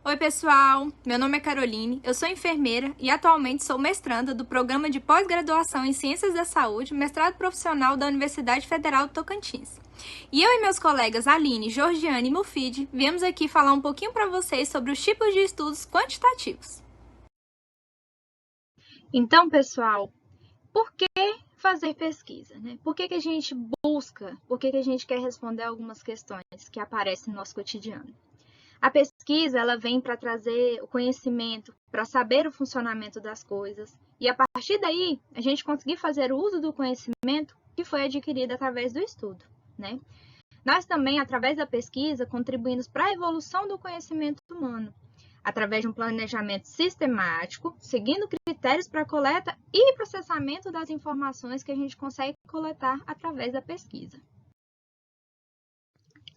Oi, pessoal! Meu nome é Caroline, eu sou enfermeira e atualmente sou mestranda do Programa de Pós-Graduação em Ciências da Saúde, mestrado profissional da Universidade Federal do Tocantins. E eu e meus colegas Aline, Georgiane e Mufid viemos aqui falar um pouquinho para vocês sobre os tipos de estudos quantitativos. Então, pessoal, por que fazer pesquisa, né? Por que a gente busca, por que a gente quer responder algumas questões que aparecem no nosso cotidiano? A pesquisa, ela vem para trazer o conhecimento, para saber o funcionamento das coisas, e a partir daí, a gente conseguir fazer o uso do conhecimento que foi adquirido através do estudo, né? Nós também, através da pesquisa, contribuímos para a evolução do conhecimento humano, através de um planejamento sistemático, seguindo critérios para a coleta e processamento das informações que a gente consegue coletar através da pesquisa.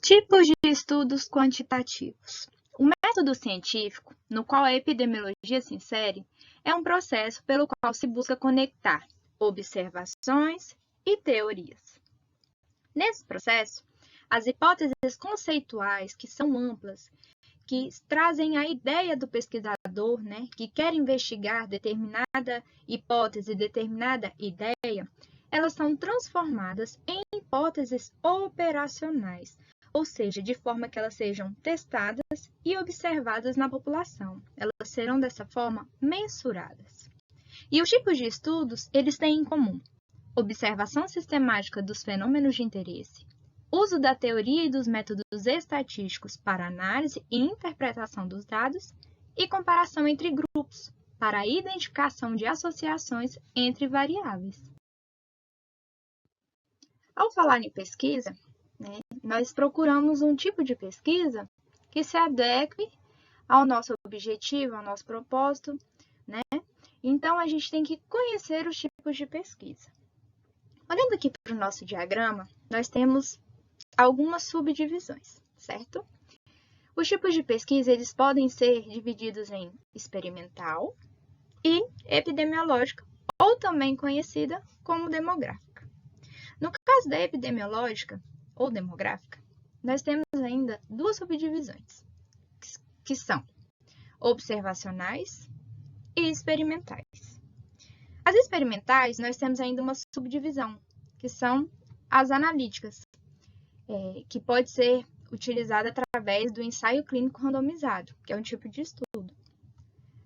Tipos de estudos quantitativos. O método científico, no qual a epidemiologia se insere, é um processo pelo qual se busca conectar observações e teorias. Nesse processo, as hipóteses conceituais, que são amplas, que trazem a ideia do pesquisador, né, que quer investigar determinada hipótese, determinada ideia, elas são transformadas em hipóteses operacionais, ou seja, de forma que elas sejam testadas e observadas na população. Elas serão, dessa forma, mensuradas. E os tipos de estudos, eles têm em comum observação sistemática dos fenômenos de interesse, uso da teoria e dos métodos estatísticos para análise e interpretação dos dados e comparação entre grupos para a identificação de associações entre variáveis. Ao falar em pesquisa, né, nós procuramos um tipo de pesquisa que se adeque ao nosso objetivo, ao nosso propósito, né? Então, a gente tem que conhecer os tipos de pesquisa. Olhando aqui para o nosso diagrama, nós temos algumas subdivisões, certo? Os tipos de pesquisa, eles podem ser divididos em experimental e epidemiológica, ou também conhecida como demográfica. No caso da epidemiológica ou demográfica, nós temos ainda duas subdivisões, que são observacionais e experimentais. As experimentais, nós temos ainda uma subdivisão, que são as analíticas, que pode ser utilizada através do ensaio clínico randomizado, que é um tipo de estudo.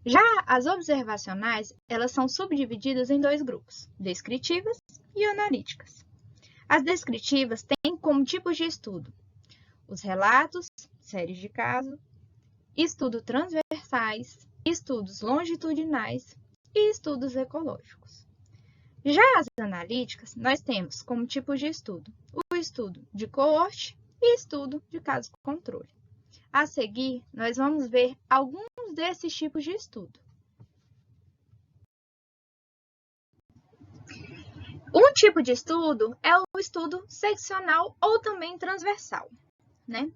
Já as observacionais, elas são subdivididas em dois grupos, descritivas e analíticas. As descritivas têm como tipos de estudo os relatos, séries de casos, estudos transversais, estudos longitudinais e estudos ecológicos. Já as analíticas, nós temos como tipos de estudo o estudo de coorte e estudo de caso controle. A seguir, nós vamos ver alguns desses tipos de estudo. Um tipo de estudo é o estudo seccional ou também transversal, né?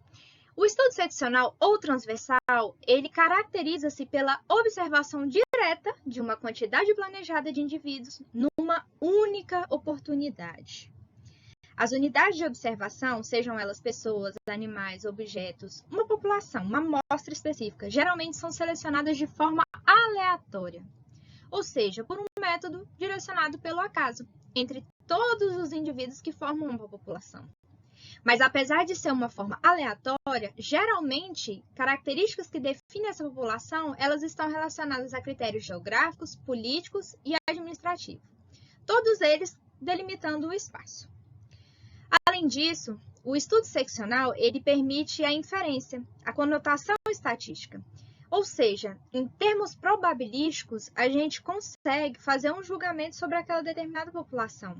O estudo seccional ou transversal, ele caracteriza-se pela observação direta de uma quantidade planejada de indivíduos numa única oportunidade. As unidades de observação, sejam elas pessoas, animais, objetos, uma população, uma amostra específica, geralmente são selecionadas de forma aleatória, ou seja, por um método direcionado pelo acaso, entre todos os indivíduos que formam uma população. Mas apesar de ser uma forma aleatória, geralmente, características que definem essa população, elas estão relacionadas a critérios geográficos, políticos e administrativos, todos eles delimitando o espaço. Além disso, o estudo seccional, ele permite a inferência, a conotação estatística. Ou seja, em termos probabilísticos, a gente consegue fazer um julgamento sobre aquela determinada população,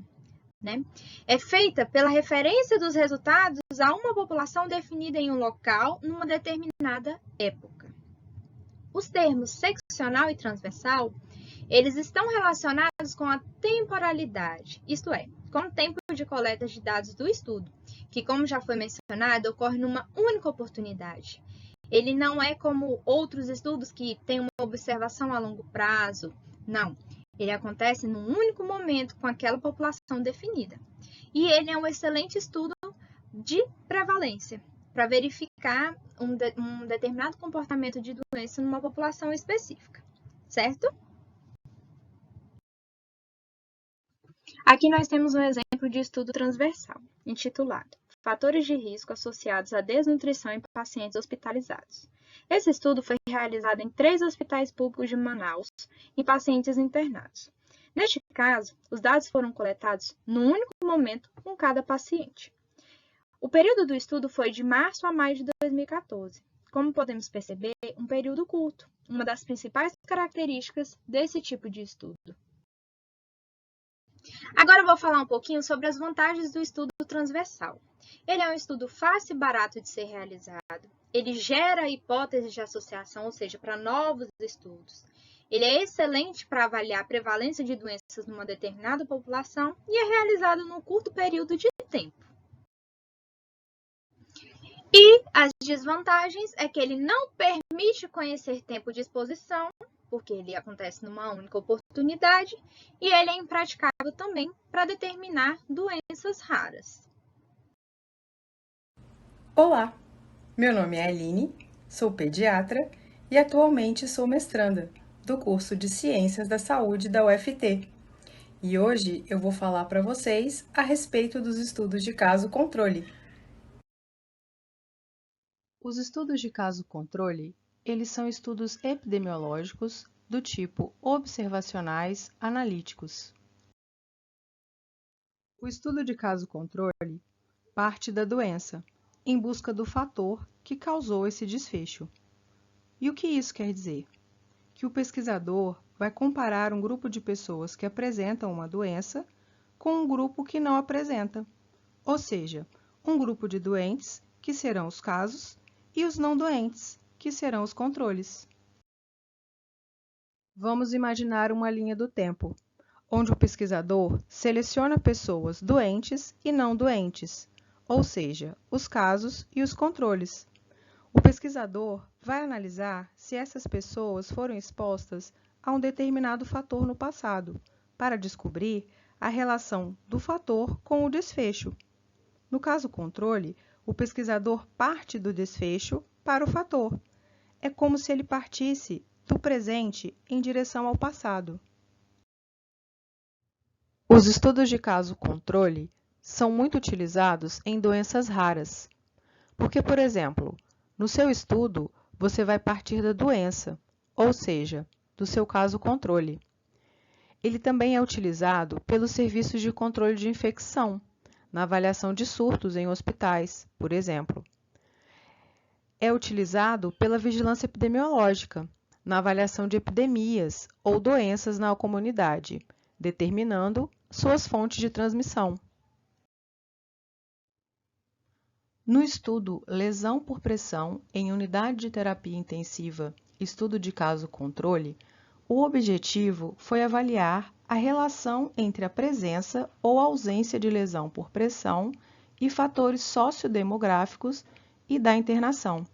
né? É feita pela referência dos resultados a uma população definida em um local, numa determinada época. Os termos seccional e transversal, eles estão relacionados com a temporalidade, isto é, com o tempo de coleta de dados do estudo, que, como já foi mencionado, ocorre numa única oportunidade. Ele não é como outros estudos que têm uma observação a longo prazo. Não, ele acontece num único momento com aquela população definida. E ele é um excelente estudo de prevalência, para verificar identificar um determinado comportamento de doença numa população específica, certo? Aqui nós temos um exemplo de estudo transversal, intitulado Fatores de risco associados à desnutrição em pacientes hospitalizados. Esse estudo foi realizado em 3 hospitais públicos de Manaus, em pacientes internados. Neste caso, os dados foram coletados num único momento com cada paciente. O período do estudo foi de março a maio de 2014. Como podemos perceber, um período curto, uma das principais características desse tipo de estudo. Agora eu vou falar um pouquinho sobre as vantagens do estudo transversal. Ele é um estudo fácil e barato de ser realizado. Ele gera hipóteses de associação, ou seja, para novos estudos. Ele é excelente para avaliar a prevalência de doenças numa determinada população e é realizado num curto período de tempo. E as desvantagens é que ele não permite conhecer tempo de exposição, porque ele acontece numa única oportunidade, e ele é impraticável também para determinar doenças raras. Olá, meu nome é Aline, sou pediatra e atualmente sou mestranda do curso de Ciências da Saúde da UFT. E hoje eu vou falar para vocês a respeito dos estudos de caso-controle. Os estudos de caso-controle, eles são estudos epidemiológicos do tipo observacionais analíticos. O estudo de caso-controle parte da doença, em busca do fator que causou esse desfecho. E o que isso quer dizer? Que o pesquisador vai comparar um grupo de pessoas que apresentam uma doença com um grupo que não apresenta, ou seja, um grupo de doentes, que serão os casos, e os não doentes, que serão os controles. Vamos imaginar uma linha do tempo, onde o pesquisador seleciona pessoas doentes e não doentes, ou seja, os casos e os controles. O pesquisador vai analisar se essas pessoas foram expostas a um determinado fator no passado, para descobrir a relação do fator com o desfecho. No caso controle, o pesquisador parte do desfecho para o fator. É como se ele partisse do presente em direção ao passado. Os estudos de caso controle são muito utilizados em doenças raras, porque, por exemplo, no seu estudo, você vai partir da doença, ou seja, do seu caso controle. Ele também é utilizado pelos serviços de controle de infecção, na avaliação de surtos em hospitais, por exemplo. É utilizado pela vigilância epidemiológica, na avaliação de epidemias ou doenças na comunidade, determinando suas fontes de transmissão. No estudo Lesão por pressão em unidade de terapia intensiva, estudo de caso controle, o objetivo foi avaliar a relação entre a presença ou ausência de lesão por pressão e fatores sociodemográficos e da internação.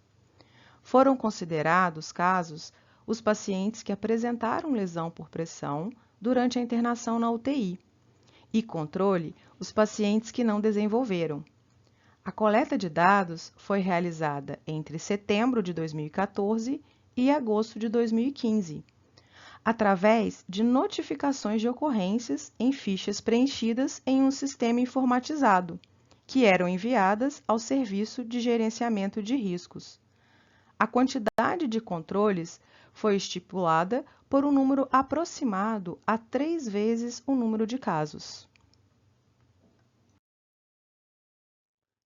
Foram considerados casos os pacientes que apresentaram lesão por pressão durante a internação na UTI e controle os pacientes que não desenvolveram. A coleta de dados foi realizada entre setembro de 2014 e agosto de 2015, através de notificações de ocorrências em fichas preenchidas em um sistema informatizado, que eram enviadas ao Serviço de Gerenciamento de Riscos. A quantidade de controles foi estipulada por um número aproximado a 3 vezes o número de casos.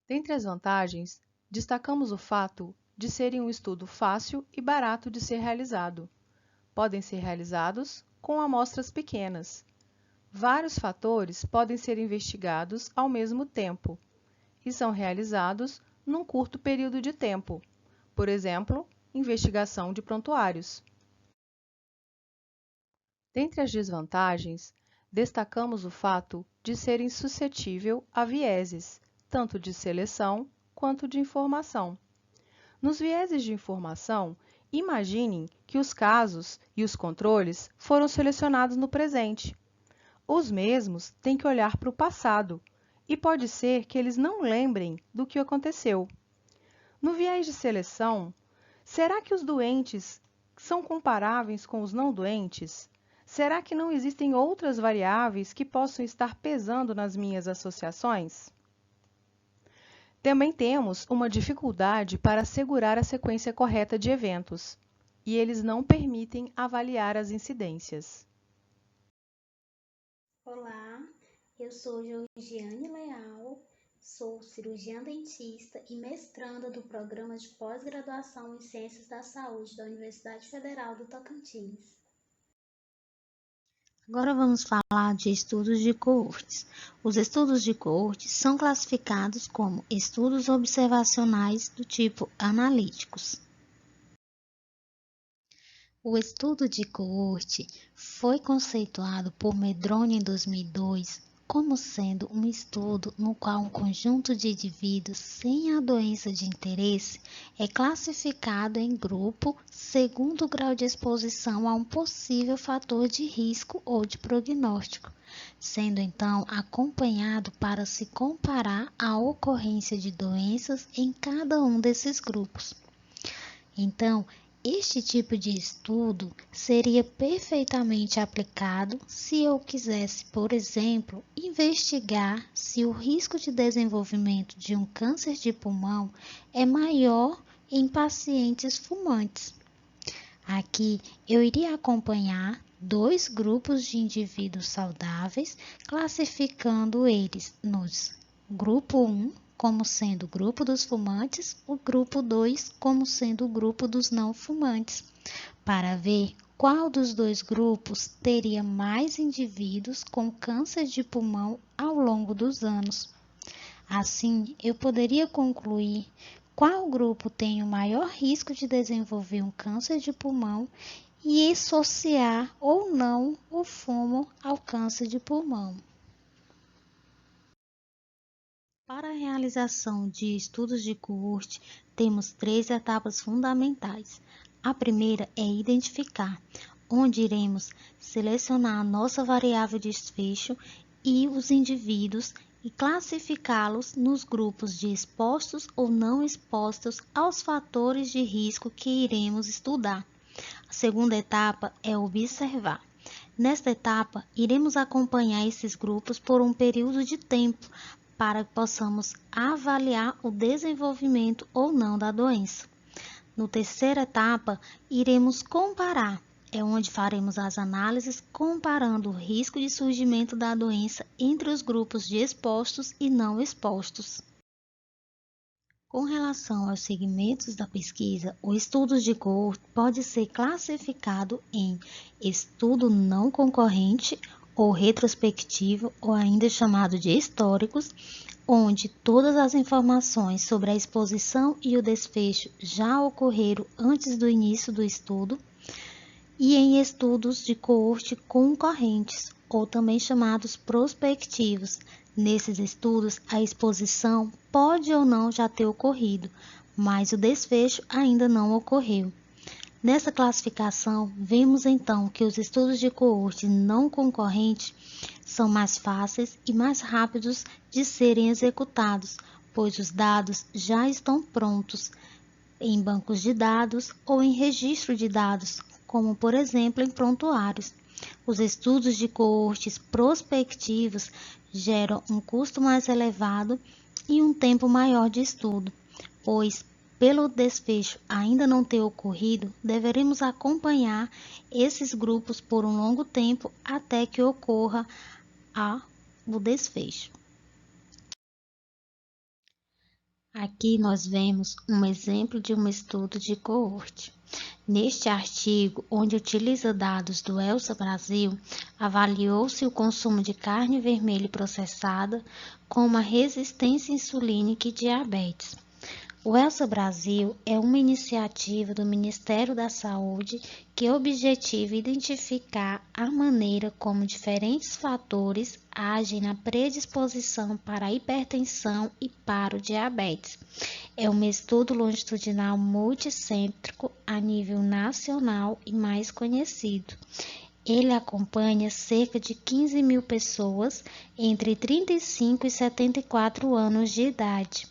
Dentre as vantagens, destacamos o fato de serem um estudo fácil e barato de ser realizado. Podem ser realizados com amostras pequenas. Vários fatores podem ser investigados ao mesmo tempo e são realizados num curto período de tempo, por exemplo, investigação de prontuários. Dentre as desvantagens, destacamos o fato de serem suscetíveis a vieses, tanto de seleção quanto de informação. Nos vieses de informação, imaginem que os casos e os controles foram selecionados no presente. Os mesmos têm que olhar para o passado, e pode ser que eles não lembrem do que aconteceu. No viés de seleção, será que os doentes são comparáveis com os não doentes? Será que não existem outras variáveis que possam estar pesando nas minhas associações? Também temos uma dificuldade para assegurar a sequência correta de eventos, e eles não permitem avaliar as incidências. Olá, eu sou Georgiane Leal, sou cirurgiã dentista e mestranda do Programa de Pós-Graduação em Ciências da Saúde da Universidade Federal do Tocantins. Agora vamos falar de estudos de coortes. Os estudos de coortes são classificados como estudos observacionais do tipo analíticos. O estudo de coorte foi conceituado por Medroni em 2002 como sendo um estudo no qual um conjunto de indivíduos sem a doença de interesse é classificado em grupo segundo o grau de exposição a um possível fator de risco ou de prognóstico, sendo então acompanhado para se comparar a ocorrência de doenças em cada um desses grupos. Então, este tipo de estudo seria perfeitamente aplicado se eu quisesse, por exemplo, investigar se o risco de desenvolvimento de um câncer de pulmão é maior em pacientes fumantes. Aqui eu iria acompanhar 2 grupos de indivíduos saudáveis, classificando eles nos grupo 1, como sendo o grupo dos fumantes, o grupo 2 como sendo o grupo dos não fumantes, para ver qual dos 2 grupos teria mais indivíduos com câncer de pulmão ao longo dos anos. Assim, eu poderia concluir qual grupo tem o maior risco de desenvolver um câncer de pulmão e associar ou não o fumo ao câncer de pulmão. Para a realização de estudos de coorte, temos 3 etapas fundamentais. A primeira é identificar, onde iremos selecionar a nossa variável de desfecho e os indivíduos e classificá-los nos grupos de expostos ou não expostos aos fatores de risco que iremos estudar. A segunda etapa é observar. Nesta etapa, iremos acompanhar esses grupos por um período de tempo, para que possamos avaliar o desenvolvimento ou não da doença. Na terceira etapa, iremos comparar, é onde faremos as análises comparando o risco de surgimento da doença entre os grupos de expostos e não expostos. Com relação aos segmentos da pesquisa, o estudo de coorte pode ser classificado em estudo não concorrente ou retrospectivo, ou ainda chamado de históricos, onde todas as informações sobre a exposição e o desfecho já ocorreram antes do início do estudo, e em estudos de coorte concorrentes, ou também chamados prospectivos. Nesses estudos, a exposição pode ou não já ter ocorrido, mas o desfecho ainda não ocorreu. Nessa classificação, vemos então que os estudos de coorte não concorrente são mais fáceis e mais rápidos de serem executados, pois os dados já estão prontos em bancos de dados ou em registro de dados, como por exemplo em prontuários. Os estudos de coortes prospectivos geram um custo mais elevado e um tempo maior de estudo, pois pelo desfecho ainda não ter ocorrido, deveremos acompanhar esses grupos por um longo tempo até que ocorra o desfecho. Aqui nós vemos um exemplo de um estudo de coorte. Neste artigo, onde utiliza dados do ELSA Brasil, avaliou-se o consumo de carne vermelha processada com uma resistência insulínica e diabetes. O ELSA Brasil é uma iniciativa do Ministério da Saúde que objetiva identificar a maneira como diferentes fatores agem na predisposição para a hipertensão e para o diabetes. É um estudo longitudinal multicêntrico a nível nacional e mais conhecido. Ele acompanha cerca de 15 mil pessoas entre 35 e 74 anos de idade.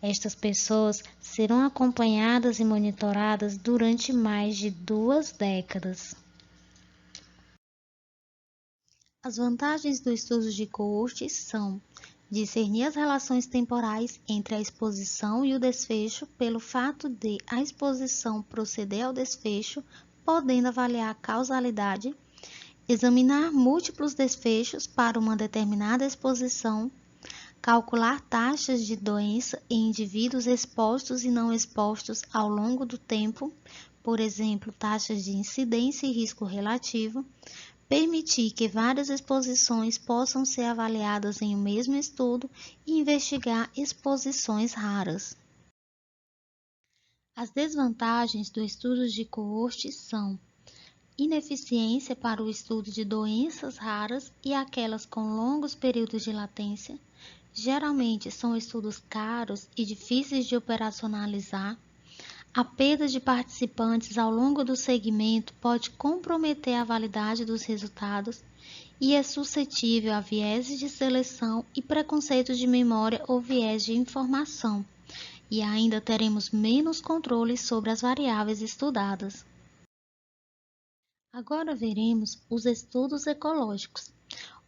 Estas pessoas serão acompanhadas e monitoradas durante mais de 2 décadas. As vantagens do estudo de coorte são discernir as relações temporais entre a exposição e o desfecho pelo fato de a exposição proceder ao desfecho, podendo avaliar a causalidade, examinar múltiplos desfechos para uma determinada exposição, calcular taxas de doença em indivíduos expostos e não expostos ao longo do tempo, por exemplo, taxas de incidência e risco relativo, permitir que várias exposições possam ser avaliadas em um mesmo estudo e investigar exposições raras. As desvantagens do estudo de coorte são ineficiência para o estudo de doenças raras e aquelas com longos períodos de latência. Geralmente são estudos caros e difíceis de operacionalizar. A perda de participantes ao longo do segmento pode comprometer a validade dos resultados e é suscetível a vieses de seleção e preconceitos de memória ou viés de informação, e ainda teremos menos controle sobre as variáveis estudadas. Agora veremos os estudos ecológicos.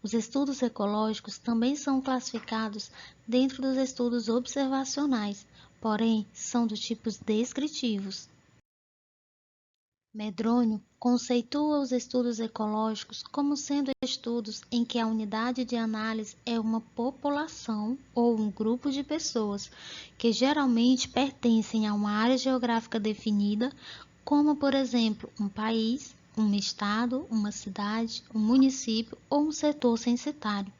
Os estudos ecológicos também são classificados dentro dos estudos observacionais, porém são do tipos descritivos. Medrônio conceitua os estudos ecológicos como sendo estudos em que a unidade de análise é uma população ou um grupo de pessoas que geralmente pertencem a uma área geográfica definida, como por exemplo um país, um estado, uma cidade, um município ou um setor censitário.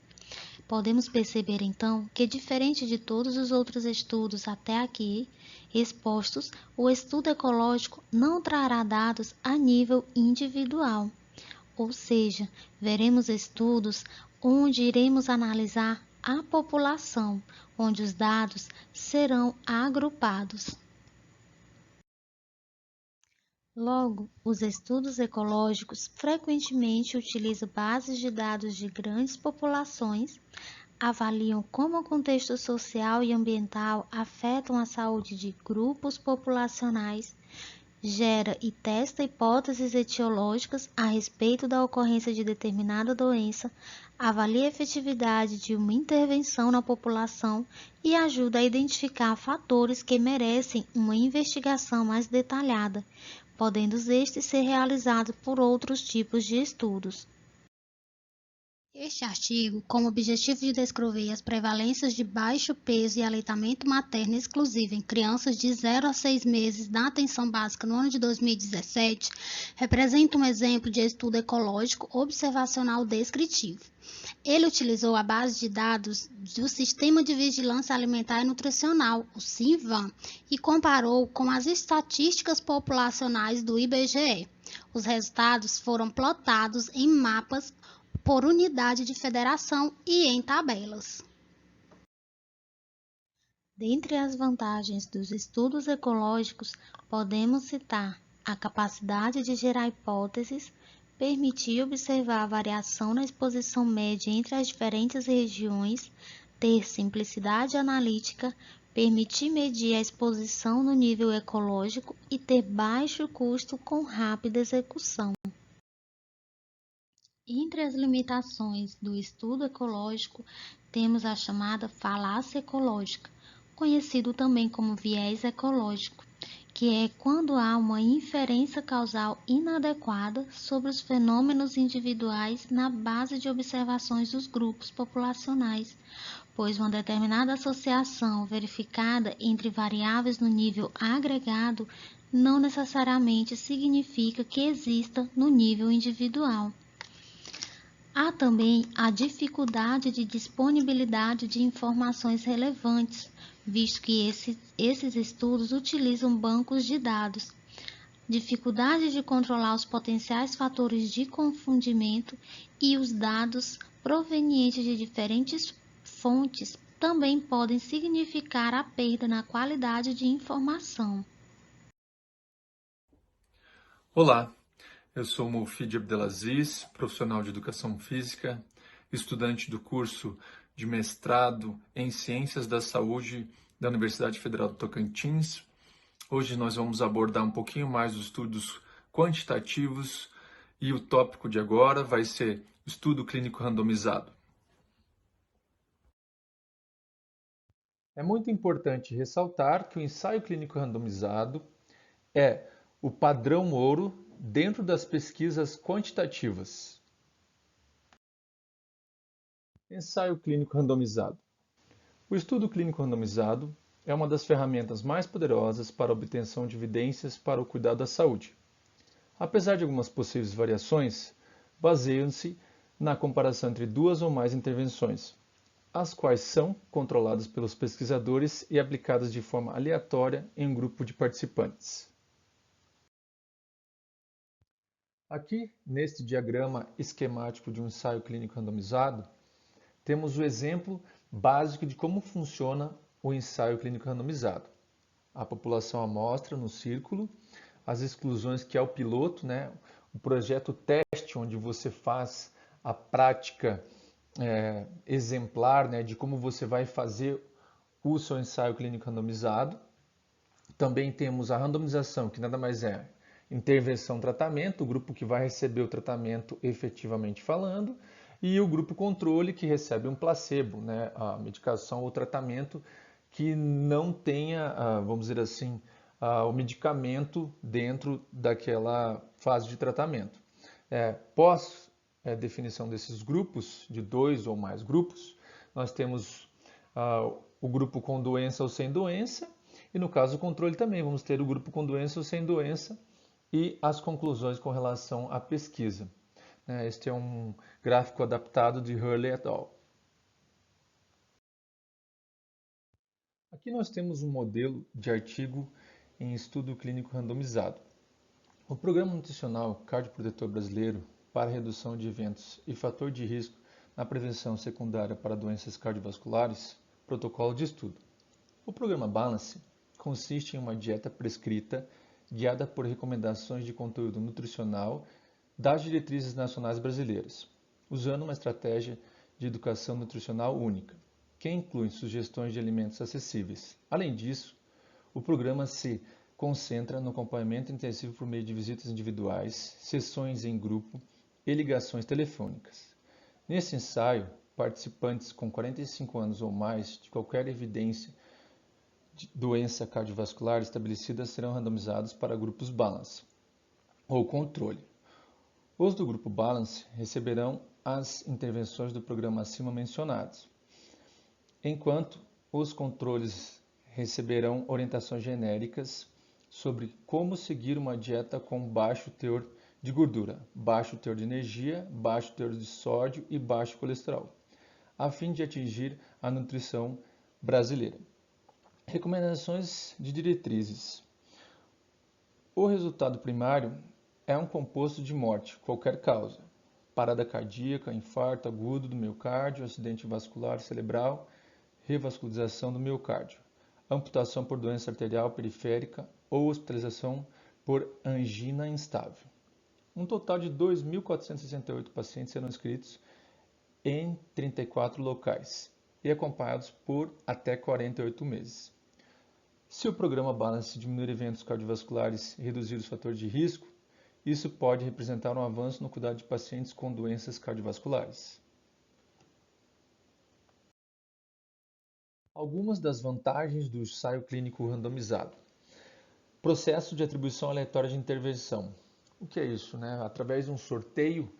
Podemos perceber então que, diferente de todos os outros estudos até aqui expostos, o estudo ecológico não trará dados a nível individual, ou seja, veremos estudos onde iremos analisar a população, onde os dados serão agrupados. Logo, os estudos ecológicos frequentemente utilizam bases de dados de grandes populações, avaliam como o contexto social e ambiental afetam a saúde de grupos populacionais, gera e testa hipóteses etiológicas a respeito da ocorrência de determinada doença, avalia a efetividade de uma intervenção na população e ajuda a identificar fatores que merecem uma investigação mais detalhada, podendo estes ser realizados por outros tipos de estudos. Este artigo, com o objetivo de descrever as prevalências de baixo peso e aleitamento materno exclusivo em crianças de 0 a 6 meses na atenção básica no ano de 2017, representa um exemplo de estudo ecológico observacional descritivo. Ele utilizou a base de dados do Sistema de Vigilância Alimentar e Nutricional, o SINVAN, e comparou com as estatísticas populacionais do IBGE. Os resultados foram plotados em mapas por unidade de federação e em tabelas. Dentre as vantagens dos estudos ecológicos, podemos citar a capacidade de gerar hipóteses, permitir observar a variação na exposição média entre as diferentes regiões, ter simplicidade analítica, permitir medir a exposição no nível ecológico e ter baixo custo com rápida execução. Entre as limitações do estudo ecológico, temos a chamada falácia ecológica, conhecido também como viés ecológico, que é quando há uma inferência causal inadequada sobre os fenômenos individuais na base de observações dos grupos populacionais, pois uma determinada associação verificada entre variáveis no nível agregado não necessariamente significa que exista no nível individual. Há também a dificuldade de disponibilidade de informações relevantes, visto que esses estudos utilizam bancos de dados. Dificuldade de controlar os potenciais fatores de confundimento e os dados provenientes de diferentes fontes também podem significar a perda na qualidade de informação. Olá! Eu sou Moufid Abdelaziz, profissional de Educação Física, estudante do curso de mestrado em Ciências da Saúde da Universidade Federal do Tocantins. Hoje nós vamos abordar um pouquinho mais os estudos quantitativos e o tópico de agora vai ser estudo clínico randomizado. É muito importante ressaltar que o ensaio clínico randomizado é o padrão ouro dentro das pesquisas quantitativas. Ensaio clínico randomizado. O estudo clínico randomizado é uma das ferramentas mais poderosas para a obtenção de evidências para o cuidado da saúde. Apesar de algumas possíveis variações, baseiam-se na comparação entre duas ou mais intervenções, as quais são controladas pelos pesquisadores e aplicadas de forma aleatória em um grupo de participantes. Aqui, neste diagrama esquemático de um ensaio clínico randomizado, temos o exemplo básico de como funciona o ensaio clínico randomizado. A população amostra no círculo, as exclusões que é o piloto, o projeto teste, onde você faz a prática exemplar de como você vai fazer o seu ensaio clínico randomizado. Também temos a randomização, que nada mais é intervenção-tratamento, o grupo que vai receber o tratamento efetivamente falando, e o grupo controle que recebe um placebo, a medicação ou tratamento que não tenha, vamos dizer assim, o medicamento dentro daquela fase de tratamento. Pós definição desses grupos, de 2 ou mais grupos, nós temos o grupo com doença ou sem doença, e no caso do controle também vamos ter o grupo com doença ou sem doença e as conclusões com relação à pesquisa. Este é um gráfico adaptado de Hurley et al. Aqui nós temos um modelo de artigo em estudo clínico randomizado. O Programa Nutricional Cardioprotetor Brasileiro para a Redução de Eventos e Fator de Risco na Prevenção Secundária para Doenças Cardiovasculares, Protocolo de Estudo. O Programa Balance consiste em uma dieta prescrita guiada por recomendações de conteúdo nutricional das diretrizes nacionais brasileiras, usando uma estratégia de educação nutricional única, que inclui sugestões de alimentos acessíveis. Além disso, o programa se concentra no acompanhamento intensivo por meio de visitas individuais, sessões em grupo e ligações telefônicas. Nesse ensaio, participantes com 45 anos ou mais de qualquer evidência de doença cardiovascular estabelecida serão randomizados para grupos balance ou controle. Os do grupo balance receberão as intervenções do programa acima mencionados, enquanto os controles receberão orientações genéricas sobre como seguir uma dieta com baixo teor de gordura, baixo teor de energia, baixo teor de sódio e baixo colesterol, a fim de atingir a nutrição brasileira. Recomendações de diretrizes. O resultado primário é um composto de morte, qualquer causa, parada cardíaca, infarto agudo do miocárdio, acidente vascular cerebral, revascularização do miocárdio, amputação por doença arterial periférica ou hospitalização por angina instável. Um total de 2.468 pacientes serão inscritos em 34 locais e acompanhados por até 48 meses. Se o programa Balance diminuir eventos cardiovasculares e reduzir os fatores de risco, isso pode representar um avanço no cuidado de pacientes com doenças cardiovasculares. Algumas das vantagens do ensaio clínico randomizado. Processo de atribuição aleatória de intervenção. O que é isso? Através de um sorteio,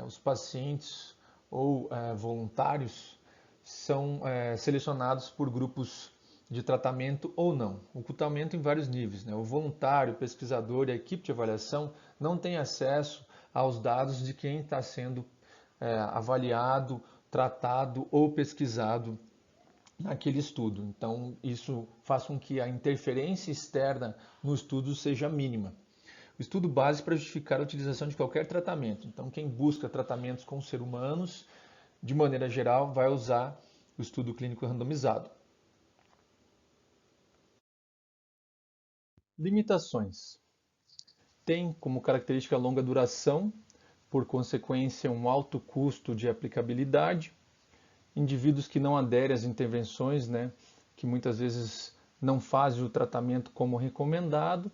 os pacientes ou voluntários são selecionados por grupos de tratamento ou não. O tratamento em vários níveis. O voluntário, o pesquisador e a equipe de avaliação não têm acesso aos dados de quem está sendo avaliado, tratado ou pesquisado naquele estudo. Então, isso faz com que a interferência externa no estudo seja mínima. O estudo base para justificar a utilização de qualquer tratamento. Então, quem busca tratamentos com seres humanos, de maneira geral, vai usar o estudo clínico randomizado. Limitações. Tem como característica a longa duração, por consequência, um alto custo de aplicabilidade. Indivíduos que não aderem às intervenções, que muitas vezes não fazem o tratamento como recomendado,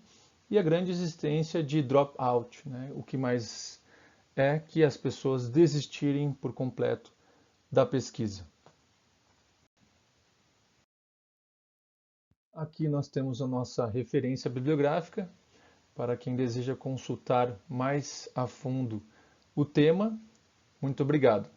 e a grande existência de dropout, né? O que mais é que as pessoas desistirem por completo da pesquisa. Aqui nós temos a nossa referência bibliográfica para quem deseja consultar mais a fundo o tema. Muito obrigado.